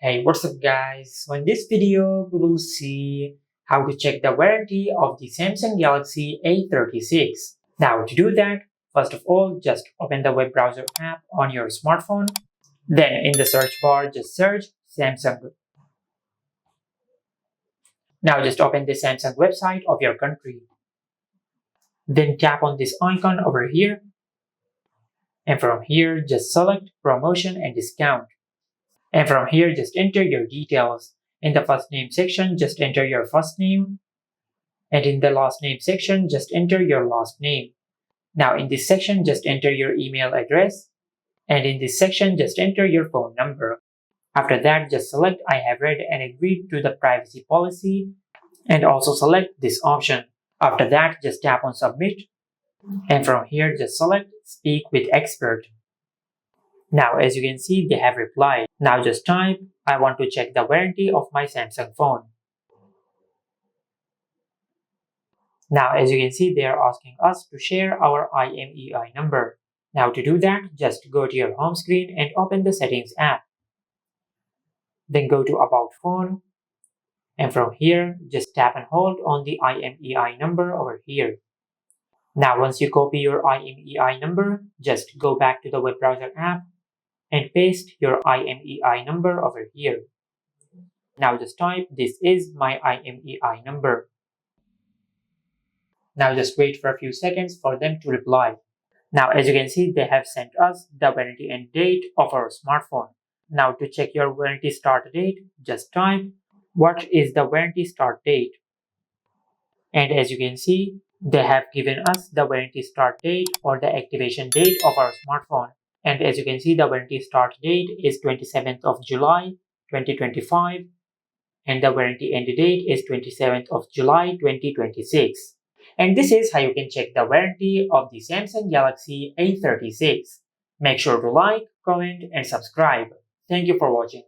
Hey, what's up guys? So in this video, we will see how to check the warranty of the Samsung Galaxy A36. Now to do that, first of all, just open the web browser app on your smartphone. Then in the search bar, just search Samsung. Now just open the Samsung website of your country. Then tap on this icon over here. And from here, just select promotion and discount. And from here, just enter your details. In the first name section, just enter your first name. And in the last name section, just enter your last name. Now in this section, just enter your email address. And in this section, just enter your phone number. After that, just select I have read and agreed to the privacy policy. And also select this option. After that, just tap on submit. And from here, just select speak with expert. Now as you can see, they have replied. Now just type, I want to check the warranty of my Samsung phone. Now as you can see, they are asking us to share our IMEI number. Now to do that, just go to your home screen and open the settings app. Then go to about phone. And from here, just tap and hold on the IMEI number over here. Now once you copy your IMEI number, just go back to the web browser app and paste your IMEI number over here. Now just type, this is my IMEI number. Now just wait for a few seconds for them to reply. Now as you can see, they have sent us the warranty end date of our smartphone. Now to check your warranty start date, just type, what is the warranty start date? And as you can see, they have given us the warranty start date or the activation date of our smartphone. And as you can see, the warranty start date is 27th of July 2025 and the warranty end date is 27th of July 2026. And this is how you can check the warranty of the Samsung Galaxy A36. Make sure to like, comment and subscribe. Thank you for watching.